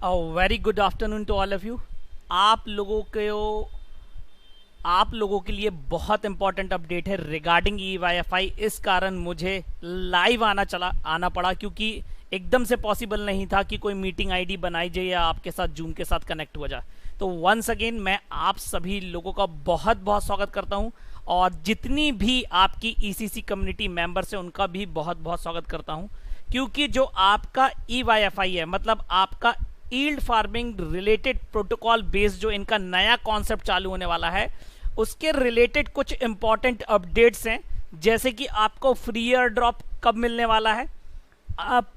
Very good afternoon to all of you. आप लोगों को आप लोगों के लिए बहुत इंपॉर्टेंट अपडेट है regarding E Y F I. इस कारण मुझे लाइव आना पड़ा क्योंकि एकदम से पॉसिबल नहीं था कि कोई मीटिंग आईडी बनाई जाए या आपके साथ जूम के साथ कनेक्ट हो जाए। तो वंस अगेन मैं आप सभी लोगों का बहुत बहुत स्वागत करता हूं और जितनी भी आपकी ईसीसी कम्युनिटी मेंबर्स हैं उनका भी बहुत बहुत स्वागत करता हूं, क्योंकि जो आपका ई वाई एफ आई है, मतलब आपका yield farming related protocol based जो इनका नया कॉन्सेप्ट चालू होने वाला है, उसके रिलेटेड कुछ इंपॉर्टेंट अपडेट्स हैं। जैसे कि आपको फ्री एयर ड्रॉप कब मिलने वाला है, आप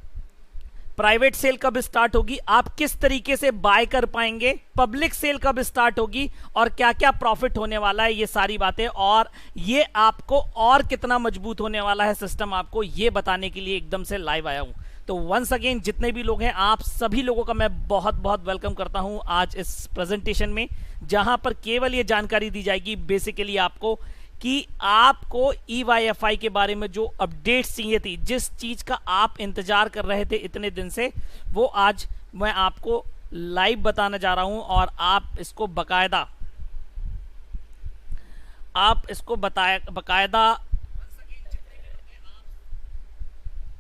प्राइवेट सेल कब स्टार्ट होगी, आप किस तरीके से बाय कर पाएंगे, पब्लिक सेल कब स्टार्ट होगी और क्या क्या प्रॉफिट होने वाला है, ये सारी बातें, और ये आपको और कितना मजबूत होने वाला है सिस्टम, आपको ये बताने के लिए एकदम से लाइव आया हूं। तो वंस अगेन जितने भी लोग हैं आप सभी लोगों का मैं बहुत बहुत वेलकम करता हूं आज इस प्रेजेंटेशन में, जहां पर केवल ये जानकारी दी जाएगी बेसिकली आपको कि आपको EYFI के बारे में जो अपडेट्स चाहिए थी, जिस चीज का आप इंतजार कर रहे थे इतने दिन से, वो आज मैं आपको लाइव बताने जा रहा हूं और आप इसको बकायदा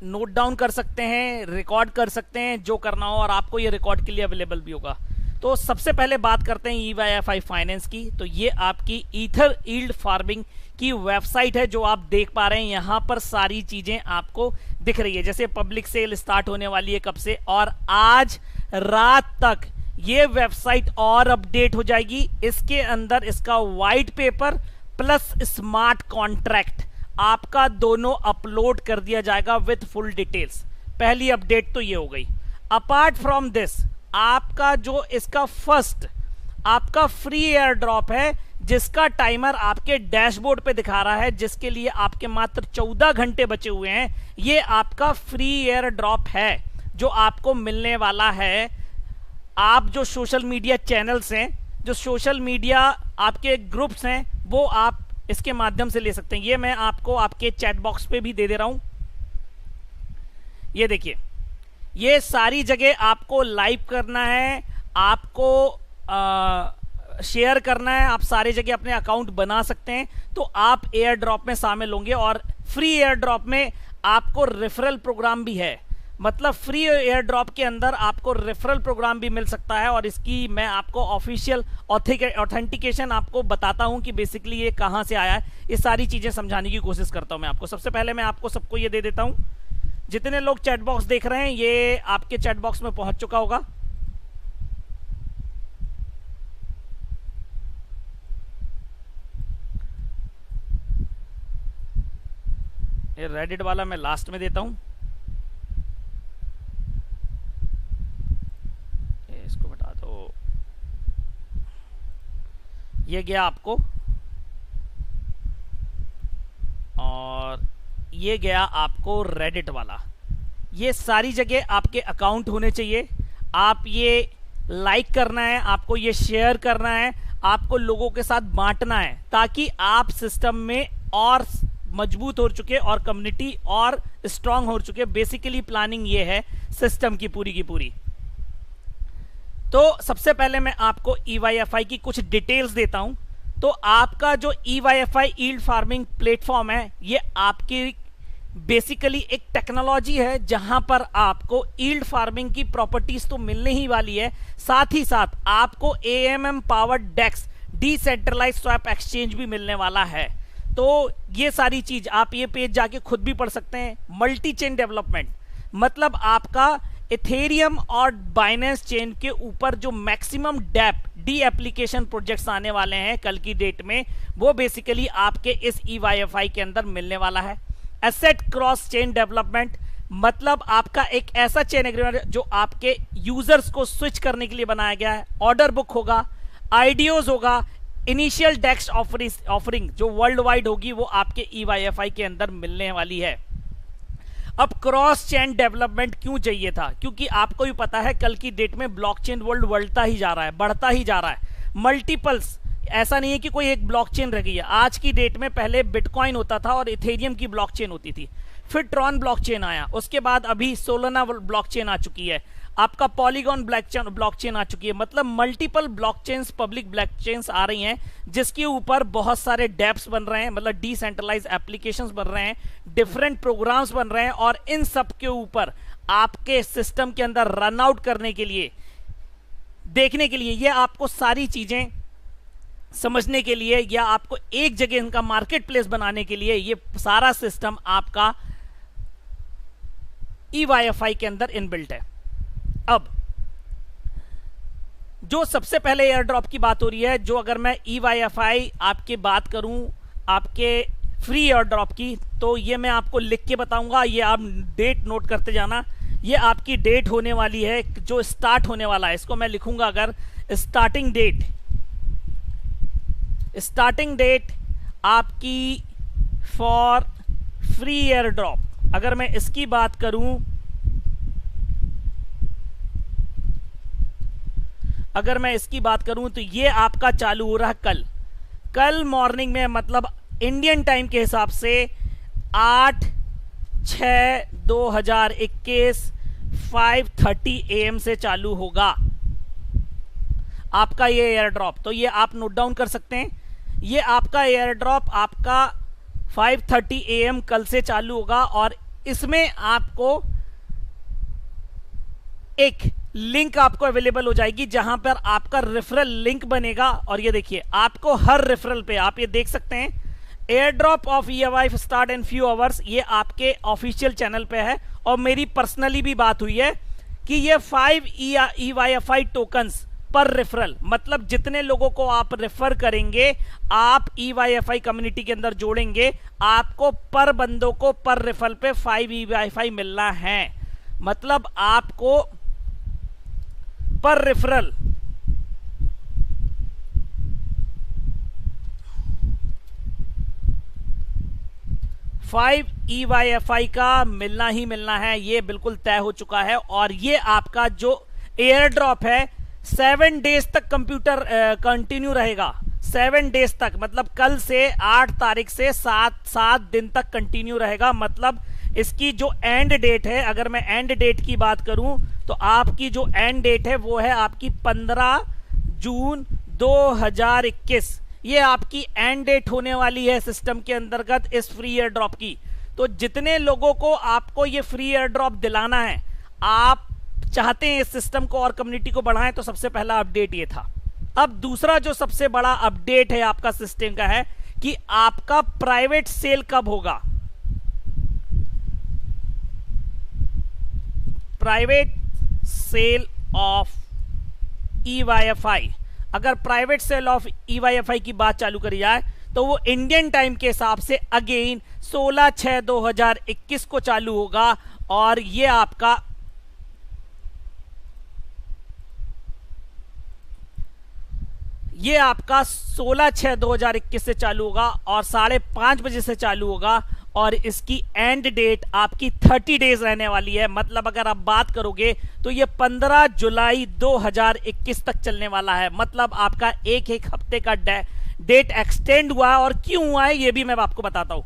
नोट डाउन कर सकते हैं, रिकॉर्ड कर सकते हैं, जो करना हो, और आपको ये रिकॉर्ड के लिए अवेलेबल भी होगा। तो सबसे पहले बात करते हैं EYFI फाइनेंस की। तो ये आपकी ईथर ईल्ड फार्मिंग की वेबसाइट है जो आप देख पा रहे हैं। यहाँ पर सारी चीजें आपको दिख रही है, जैसे पब्लिक सेल स्टार्ट होने वाली है कब से, और आज रात तक ये वेबसाइट और अपडेट हो जाएगी। इसके अंदर इसका white paper plus smart contract आपका दोनों अपलोड कर दिया जाएगा विथ फुल डिटेल्स। पहली अपडेट तो ये हो गई। अपार्ट फ्रॉम दिस, आपका जो इसका फर्स्ट आपका फ्री एयर ड्रॉप है, जिसका टाइमर आपके डैशबोर्ड पे दिखा रहा है, जिसके लिए आपके मात्र 14 घंटे बचे हुए हैं, ये आपका फ्री एयर ड्रॉप है जो आपको मिलने वाला है। आप जो सोशल मीडिया चैनल्स हैं, जो सोशल मीडिया आपके ग्रुप्स हैं, वो आप इसके माध्यम से ले सकते हैं। ये मैं आपको आपके चैट बॉक्स पे भी दे दे रहा हूं। ये देखिए, ये सारी जगह आपको लाइव करना है, आपको शेयर करना है, आप सारी जगह अपने अकाउंट बना सकते हैं, तो आप एयर ड्रॉप में शामिल होंगे। और फ्री एयर ड्रॉप में आपको रेफरल प्रोग्राम भी है, मतलब फ्री एयर ड्रॉप के अंदर आपको रेफरल प्रोग्राम भी मिल सकता है। और इसकी मैं आपको ऑफिशियल ऑथेंटिकेशन आपको बताता हूं कि बेसिकली ये कहां से आया है। ये सारी चीजें समझाने की कोशिश करता हूं मैं आपको। सबसे पहले मैं आपको सबको ये दे देता हूं, जितने लोग चैट बॉक्स देख रहे हैं ये आपके चैट बॉक्स में पहुंच चुका होगा। ये रेडिट वाला मैं लास्ट में देता हूं, इसको बता दो। ये गया आपको, और ये गया आपको रेडिट वाला। ये सारी जगह आपके अकाउंट होने चाहिए। आप ये लाइक करना है, आपको ये शेयर करना है, आपको लोगों के साथ बांटना है, ताकि आप सिस्टम में और मजबूत हो चुके और कम्युनिटी और स्ट्रांग हो चुके। बेसिकली प्लानिंग ये है सिस्टम की पूरी पूरी। तो सबसे पहले मैं आपको EYFI की कुछ डिटेल्स देता हूं। तो आपका जो EYFI ईल्ड फार्मिंग प्लेटफॉर्म है, ये आपकी बेसिकली एक टेक्नोलॉजी है जहां पर आपको ईल्ड फार्मिंग की प्रॉपर्टीज तो मिलने ही वाली है, साथ ही साथ आपको AMM पावर्ड डेक्स डिसेंट्रलाइज्ड स्वैप एक्सचेंज भी मिलने वाला है। तो ये सारी चीज आप ये पेज जाके खुद भी पढ़ सकते हैं। मल्टी चेन डेवलपमेंट, मतलब आपका इथेरियम और बाइनेंस चेन के ऊपर जो maximum dapp D application projects आने वाले हैं कल की डेट में, वो बेसिकली आपके इस EYFI के अंदर मिलने वाला है। एसेट क्रॉस चेन डेवलपमेंट, मतलब आपका एक ऐसा चेन एग्रीमेंट जो आपके यूजर्स को स्विच करने के लिए बनाया गया है। ऑर्डर बुक होगा, आईडीओज होगा, इनिशियल डेक्स ऑफरिंग जो वर्ल्ड वाइड होगी वो आपके EYFI के अंदर मिलने वाली है। अब क्रॉस चेन डेवलपमेंट क्यों चाहिए था, क्योंकि आपको भी पता है कल की डेट में ब्लॉकचेन वर्ल्ड बढ़ता ही जा रहा है, मल्टीपल्स ऐसा नहीं है कि कोई एक ब्लॉकचेन रह गई है। आज की डेट में पहले बिटकॉइन होता था और इथेरियम की ब्लॉकचेन होती थी, फिर ट्रॉन ब्लॉकचेन आया, उसके बाद अभी सोलाना ब्लॉकचेन आ चुकी है, आपका पॉलीगॉन ब्लॉकचेन आ चुकी है। मतलब मल्टीपल ब्लॉकचेन्स, पब्लिक ब्लॉकचेन्स आ रही हैं जिसके ऊपर बहुत सारे डैप्स बन रहे हैं, मतलब डिसेंट्रलाइज एप्लीकेशंस बन रहे हैं, डिफरेंट प्रोग्राम्स बन रहे हैं, और इन सब के ऊपर आपके सिस्टम के अंदर रन आउट करने के लिए, देखने के लिए, ये आपको सारी चीजें समझने के लिए, या आपको एक जगह इनका मार्केट प्लेस बनाने के लिए, ये सारा सिस्टम आपका EYFI के अंदर इनबिल्ट है। अब जो सबसे पहले एयर ड्रॉप की बात हो रही है, जो अगर मैं EYFI आपकी बात करूं आपके फ्री एयर ड्रॉप की, तो ये मैं आपको लिख के बताऊंगा, ये आप डेट नोट करते जाना। ये आपकी डेट होने वाली है जो स्टार्ट होने वाला है, इसको मैं लिखूंगा अगर स्टार्टिंग डेट आपकी फॉर फ्री एयर ड्रॉप, अगर मैं इसकी बात करूं, तो ये आपका चालू हो रहा है कल मॉर्निंग में, मतलब इंडियन टाइम के हिसाब से 8/6/2021 5:30 AM से चालू होगा आपका ये एयर ड्रॉप। तो ये आप नोट डाउन कर सकते हैं, ये आपका एयर ड्रॉप आपका 5:30 AM कल से चालू होगा, और इसमें आपको एक लिंक आपको अवेलेबल हो जाएगी जहां पर आपका रेफरल लिंक बनेगा। और ये देखिए आपको हर रेफरल पे, आप ये देख सकते हैं, air drop of EYFI start in few hours, ये आपके ऑफिशियल चैनल पे है। और मेरी पर्सनली भी बात हुई है कि ये 5 EYFI टोकन्स पर रेफरल, मतलब जितने लोगों को आप रेफर करेंगे, आप EYFI कम्युनिटी के अंदर जोड़ेंगे, आपको पर बंदों को पर रेफरल पे 5 EYFI मिलना है। मतलब आपको पर रेफरल 5 EYFI का मिलना ही मिलना है, ये बिल्कुल तय हो चुका है। और ये आपका जो एयर ड्रॉप है 7 डेज तक कंप्यूटर कंटिन्यू रहेगा, 7 डेज तक, मतलब कल से 8 तारीख से 7 दिन तक कंटिन्यू रहेगा। मतलब इसकी जो एंड डेट है, अगर मैं एंड डेट की बात करूं, तो आपकी जो एंड डेट है वो है आपकी 15 जून 2021, ये आपकी एंड डेट होने वाली है सिस्टम के अंतर्गत इस फ्री एयर ड्रॉप की। तो जितने लोगों को आपको ये फ्री एयर ड्रॉप दिलाना है, आप चाहते हैं इस सिस्टम को और कम्युनिटी को बढ़ाएं, तो सबसे पहला अपडेट ये था। अब दूसरा जो सबसे बड़ा अपडेट है आपका सिस्टम का है कि आपका प्राइवेट सेल कब होगा। प्राइवेट सेल ऑफ EYFI, अगर प्राइवेट सेल ऑफ EYFI की बात चालू करी जाए तो वो इंडियन टाइम के हिसाब से अगेन 16/6/2021 को चालू होगा। और ये आपका ये आपका 16/6/2021 से चालू होगा और 5:30 बजे से चालू होगा। और इसकी एंड डेट आपकी 30 डेज रहने वाली है। मतलब अगर आप बात करोगे तो ये 15 जुलाई 2021 तक चलने वाला है। मतलब आपका एक हफ्ते का डेट एक्सटेंड हुआ है। और क्यों हुआ है ये भी मैं आपको बताता हूं।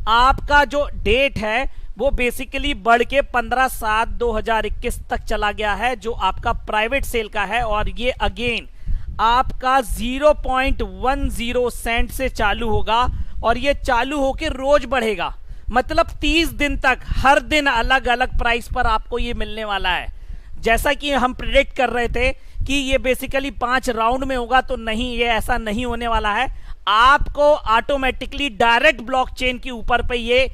आपका जो डेट है वो बेसिकली बढ़ के 15/7/2021 तक चला गया है, जो आपका प्राइवेट सेल का है। और ये अगेन आपका 0.10 सेंट से चालू होगा और ये चालू होकर रोज बढ़ेगा। मतलब 30 दिन तक हर दिन अलग अलग प्राइस पर आपको ये मिलने वाला है। जैसा कि हम प्रेडिक्ट कर रहे थे कि ये बेसिकली 5 राउंड में होगा, तो नहीं, ये ऐसा नहीं होने वाला है। आपको ऑटोमेटिकली डायरेक्ट ब्लॉकचेन के ऊपर पे ये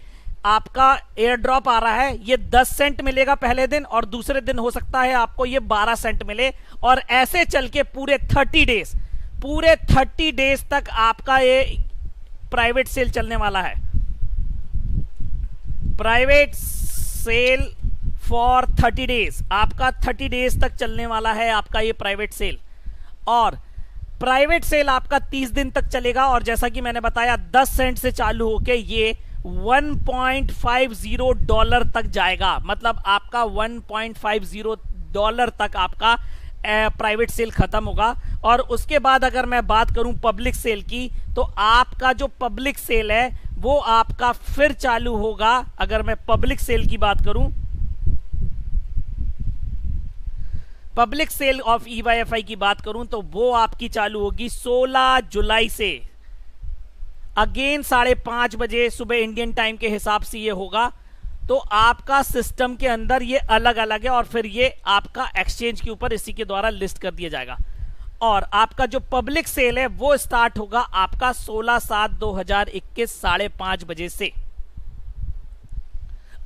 आपका एयर ड्रॉप आ रहा है। ये 10 सेंट मिलेगा पहले दिन और दूसरे दिन हो सकता है आपको ये 12 सेंट मिले। और ऐसे चल के पूरे 30 डेज तक आपका ये प्राइवेट सेल चलने वाला है। प्राइवेट सेल फॉर 30 डेज, आपका 30 डेज तक चलने वाला है आपका ये प्राइवेट सेल। और प्राइवेट सेल आपका 30 दिन तक चलेगा। और जैसा कि मैंने बताया 10 सेंट से चालू होके ये $1.50 तक जाएगा। मतलब आपका $1.50 तक आपका प्राइवेट सेल खत्म होगा। और उसके बाद अगर मैं बात करूं पब्लिक सेल की, तो आपका जो पब्लिक सेल है वो आपका फिर चालू होगा। अगर मैं पब्लिक सेल की बात करूं, पब्लिक सेल ऑफ EYFI की बात करूं, तो वो आपकी चालू होगी 16 जुलाई से। अगेन 5:30 बजे सुबह इंडियन टाइम के हिसाब से ये होगा। तो आपका सिस्टम के अंदर ये अलग अलग है और फिर ये आपका एक्सचेंज के ऊपर इसी के द्वारा लिस्ट कर दिया जाएगा। और आपका जो पब्लिक सेल है वो स्टार्ट होगा आपका 16/7/2021 5:30 बजे से।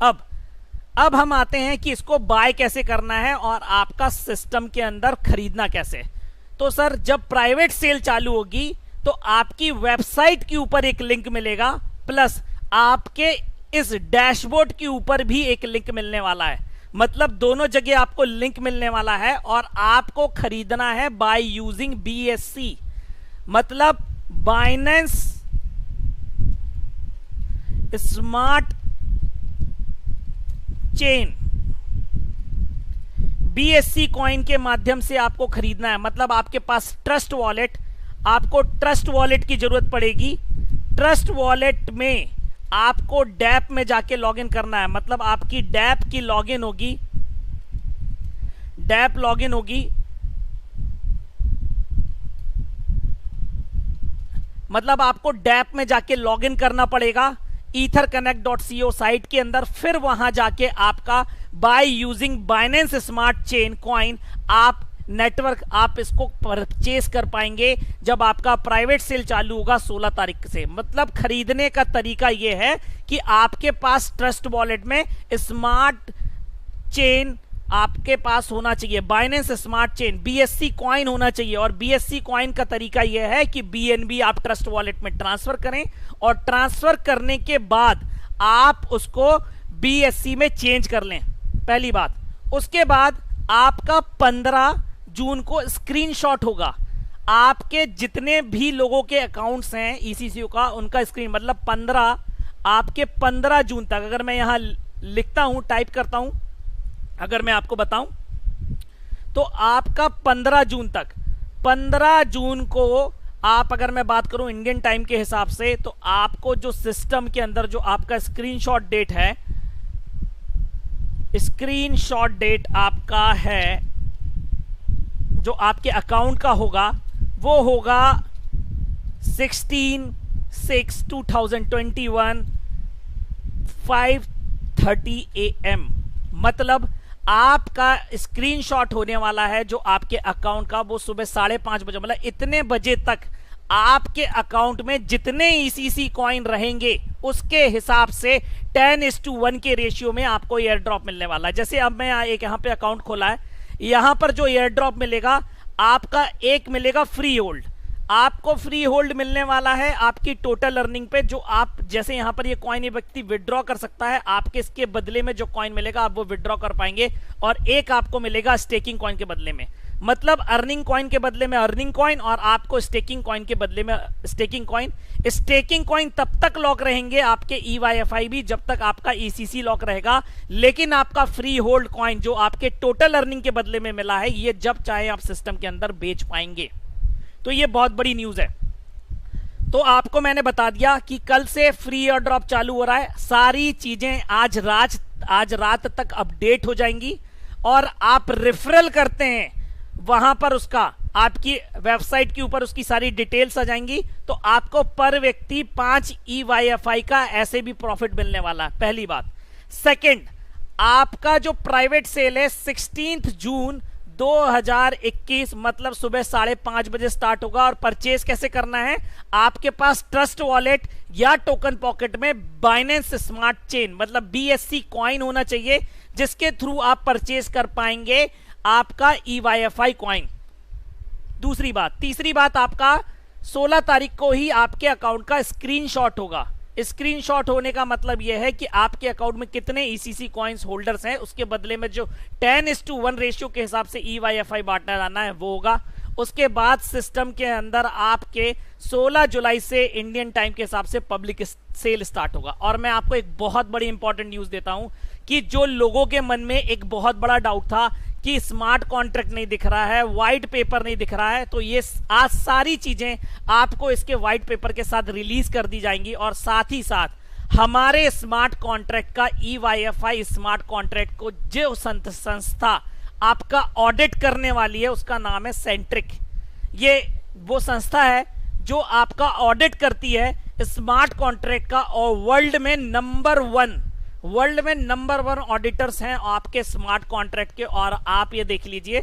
अब हम आते हैं कि इसको बाय कैसे करना है और आपका सिस्टम के अंदर खरीदना कैसे। तो सर जब प्राइवेट सेल चालू होगी तो आपकी वेबसाइट के ऊपर एक लिंक मिलेगा, प्लस आपके इस डैशबोर्ड के ऊपर भी एक लिंक मिलने वाला है। मतलब दोनों जगह आपको लिंक मिलने वाला है और आपको खरीदना है बाय यूजिंग BSC, मतलब Binance smart chain. BSC coin के माध्यम से आपको खरीदना है। मतलब आपके पास ट्रस्ट वॉलेट, आपको ट्रस्ट वॉलेट की जरूरत पड़ेगी। ट्रस्ट वॉलेट में आपको डैप में जाके लॉगिन करना है। मतलब आपकी डैप की लॉगिन होगी, डैप लॉगिन होगी। मतलब आपको डैप में जाके लॉगिन करना पड़ेगा etherconnect.co साइट के अंदर। फिर वहां जाके आपका by using Binance smart chain coin आप नेटवर्क आप इसको परचेस कर पाएंगे जब आपका प्राइवेट सेल चालू होगा 16 तारीख से। मतलब खरीदने का तरीका यह है कि आपके पास ट्रस्ट वॉलेट में स्मार्ट चेन आपके पास होना चाहिए, Binance smart chain BSC coin होना चाहिए। और BSC कॉइन का तरीका यह है कि BNB आप ट्रस्ट वॉलेट में ट्रांसफर करें और ट्रांसफर करने के बाद आप उसको BSC में चेंज कर लें, पहली बात। उसके बाद आपका 15 जून को स्क्रीनशॉट होगा आपके जितने भी लोगों के अकाउंट्स हैं ECCO का, उनका स्क्रीन, मतलब 15 जून तक। अगर मैं यहां लिखता हूं, टाइप करता हूं, अगर मैं आपको बताऊं तो आपका 15 जून तक, 15 जून को आप, अगर मैं बात करूं इंडियन टाइम के हिसाब से, तो आपको जो सिस्टम के अंदर जो आपका स्क्रीनशॉट डेट है, स्क्रीनशॉट डेट आपका है जो आपके अकाउंट का होगा, वो होगा 16/6/2021 5:30 AM। मतलब आपका स्क्रीनशॉट होने वाला है जो आपके अकाउंट का, वो सुबह 5:30 बजे। मतलब इतने बजे तक आपके अकाउंट में जितने ECC कॉइन रहेंगे उसके हिसाब से 10:1 के रेशियो में आपको एयर ड्रॉप मिलने वाला है। जैसे अब मैं एक यहाँ पे अकाउंट खोला है, यहां पर जो एयर ड्रॉप मिलेगा आपका, एक मिलेगा फ्री होल्ड। आपको फ्री होल्ड मिलने वाला है आपकी टोटल अर्निंग पे, जो आप जैसे यहां पर ये कॉइन ये व्यक्ति विड्रॉ कर सकता है, आपके इसके बदले में जो कॉइन मिलेगा आप वो विड्रॉ कर पाएंगे। और एक आपको मिलेगा स्टेकिंग कॉइन के बदले में। मतलब अर्निंग कॉइन के बदले में अर्निंग कॉइन और आपको स्टेकिंग कॉइन के बदले में स्टेकिंग कॉइन। स्टेकिंग कॉइन तब तक लॉक रहेंगे आपके EYFI भी जब तक आपका ECC लॉक रहेगा, लेकिन आपका फ्री होल्ड कॉइन जो आपके टोटल अर्निंग के बदले में मिला है, ये जब चाहे आप सिस्टम के अंदर बेच पाएंगे। तो ये बहुत बड़ी न्यूज है। तो आपको मैंने बता दिया कि कल से फ्री एयर ड्रॉप चालू हो रहा है। सारी चीजें आज रात तक अपडेट हो जाएंगी और आप रेफरल करते हैं वहां पर उसका आपकी वेबसाइट के ऊपर उसकी सारी डिटेल्स आ जाएंगी। तो आपको पर व्यक्ति 5 EYFI का ऐसे भी प्रॉफिट मिलने वाला है, पहली बात। सेकंड, आपका जो प्राइवेट सेल है 16 जून 2021 मतलब सुबह 5:30 बजे स्टार्ट होगा। और परचेज कैसे करना है, आपके पास ट्रस्ट वॉलेट या टोकन पॉकेट में बाइनेंस स्मार्ट चेन मतलब BSC कॉइन होना चाहिए, जिसके थ्रू आप परचेज कर पाएंगे आपका EYFI कॉइन। दूसरी बात, तीसरी बात, आपका 16 तारीख को ही आपके अकाउंट का स्क्रीनशॉट होगा। स्क्रीनशॉट होने का मतलब यह है कि आपके अकाउंट में कितने ECC कॉइन्स होल्डर्स हैं, उसके बदले में जो 10:1 रेशियो के हिसाब से EYFI बांटना जाना है वो होगा। उसके बाद सिस्टम के अंदर आपके 16 जुलाई से इंडियन टाइम के हिसाब से पब्लिक सेल स्टार्ट होगा। और मैं आपको एक बहुत बड़ी इंपॉर्टेंट न्यूज देता हूं कि जो लोगों के मन में एक बहुत बड़ा डाउट था कि स्मार्ट कॉन्ट्रैक्ट नहीं दिख रहा है, व्हाइट पेपर नहीं दिख रहा है, तो ये आज सारी चीजें आपको इसके व्हाइट पेपर के साथ रिलीज कर दी जाएंगी। और साथ ही साथ हमारे स्मार्ट कॉन्ट्रैक्ट का EYFI स्मार्ट कॉन्ट्रैक्ट को जो संस्था आपका ऑडिट करने वाली है उसका नाम है सेंट्रिक। ये वो संस्था है जो आपका ऑडिट करती है स्मार्ट कॉन्ट्रैक्ट का, और वर्ल्ड में नंबर वन ऑडिटर्स हैं आपके स्मार्ट कॉन्ट्रैक्ट के। और आप ये देख लीजिए,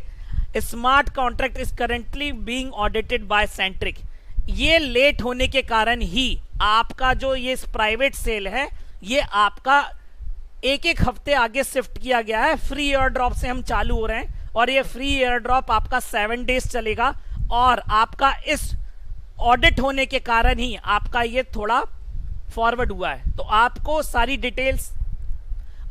smart contract is currently being audited bye centric. ये लेट होने के कारण ही आपका जो ये प्राइवेट सेल है ये आपका एक हफ्ते आगे शिफ्ट किया गया है। फ्री एयर ड्रॉप से हम चालू हो रहे हैं और ये फ्री एयर ड्रॉप आपका 7 डेज चलेगा, और आपका इस ऑडिट होने के कारण ही आपका ये थोड़ा फॉरवर्ड हुआ है। तो आपको सारी डिटेल्स,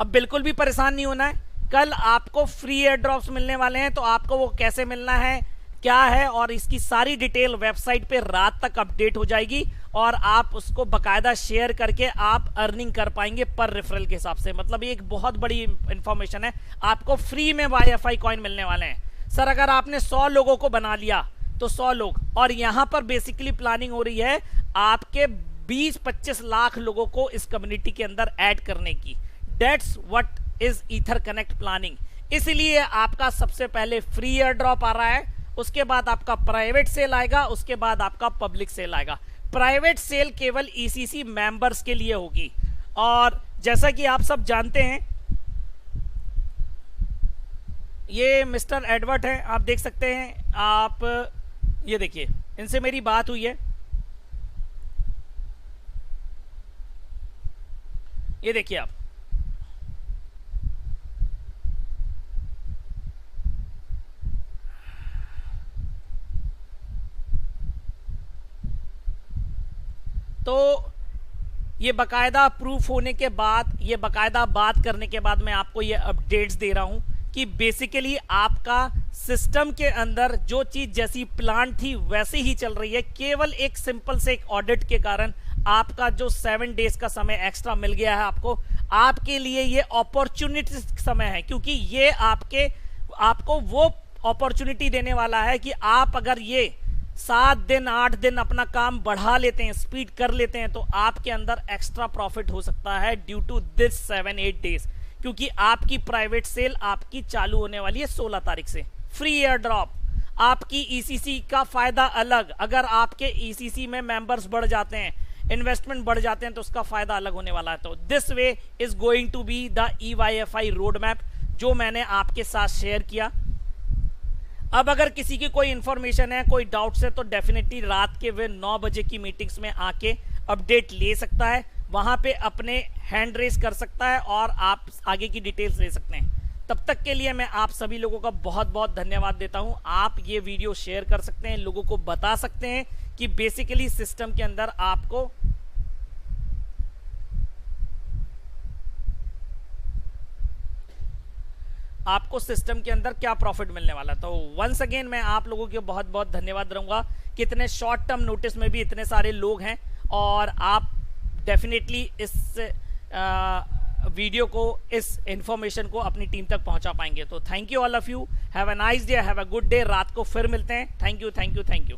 अब बिल्कुल भी परेशान नहीं होना है। कल आपको फ्री एयर ड्रॉप्स मिलने वाले हैं, तो आपको वो कैसे मिलना है, क्या है, और इसकी सारी डिटेल वेबसाइट पे रात तक अपडेट हो जाएगी, और आप उसको बकायदा शेयर करके आप अर्निंग कर पाएंगे पर रेफरल के हिसाब से। मतलब ये एक बहुत बड़ी इंफॉर्मेशन है। आपको फ्री में YFI कॉइन मिलने वाले हैं। सर अगर आपने 100 लोगों को बना लिया तो 100 लोग, और यहां पर बेसिकली प्लानिंग हो रही है आपके 20-25 लाख लोगों को इस कम्युनिटी के अंदर ऐड करने की। That's what is ether connect planning. इसलिए आपका सबसे पहले फ्री एयर ड्रॉप आ रहा है, उसके बाद आपका प्राइवेट सेल आएगा, उसके बाद आपका पब्लिक सेल आएगा। प्राइवेट सेल केवल ECC मेंबर्स के लिए होगी। और जैसा कि आप सब जानते हैं, ये मिस्टर एडवर्ड हैं, आप देख सकते हैं। आप ये देखिए, इनसे मेरी बात हुई है, ये देखिए आप। तो ये बकायदा प्रूफ होने के बाद, ये बकायदा बात करने के बाद मैं आपको ये अपडेट्स दे रहा हूं कि बेसिकली आपका सिस्टम के अंदर जो चीज जैसी प्लान थी वैसे ही चल रही है। केवल एक सिंपल से एक ऑडिट के कारण आपका जो 7 डेज का समय एक्स्ट्रा मिल गया है आपको, आपके लिए ये अपॉर्चुनिटी समय है, क्योंकि ये आपको वो अपॉर्चुनिटी देने वाला है कि आप अगर ये 7 दिन 8 दिन अपना काम बढ़ा लेते हैं, स्पीड कर लेते हैं, तो आपके अंदर एक्स्ट्रा प्रॉफिट हो सकता है ड्यू टू दिस 7-8 डेज। क्योंकि आपकी प्राइवेट सेल आपकी चालू होने वाली है 16 तारीख से। फ्री एयर ड्रॉप, आपकी ECC का फायदा अलग। अगर आपके ECC में मेंबर्स बढ़ जाते हैं, इन्वेस्टमेंट बढ़ जाते हैं, तो उसका फायदा अलग होने वाला है। तो this way is going to be the EYFI road map जो मैंने आपके साथ शेयर किया। अब अगर किसी की कोई इंफॉर्मेशन है, कोई डाउट्स है, तो डेफिनेटली रात के वे 9 बजे की मीटिंग्स में आके अपडेट ले सकता है, वहां पे अपने हैंड रेस कर सकता है और आप आगे की डिटेल्स ले सकते हैं। तब तक के लिए मैं आप सभी लोगों का बहुत बहुत धन्यवाद देता हूं। आप ये वीडियो शेयर कर सकते हैं, लोगों को बता सकते हैं कि बेसिकली सिस्टम के अंदर आपको सिस्टम के अंदर क्या प्रॉफिट मिलने वाला है। तो वंस अगेन मैं आप लोगों के बहुत बहुत धन्यवाद दूंगा कि इतने शॉर्ट टर्म नोटिस में भी इतने सारे लोग हैं, और आप डेफिनेटली इस वीडियो को, इस इंफॉर्मेशन को अपनी टीम तक पहुंचा पाएंगे। तो thank you all of you, have a nice day, have a good day. रात को फिर मिलते हैं। Thank you, thank you, thank you.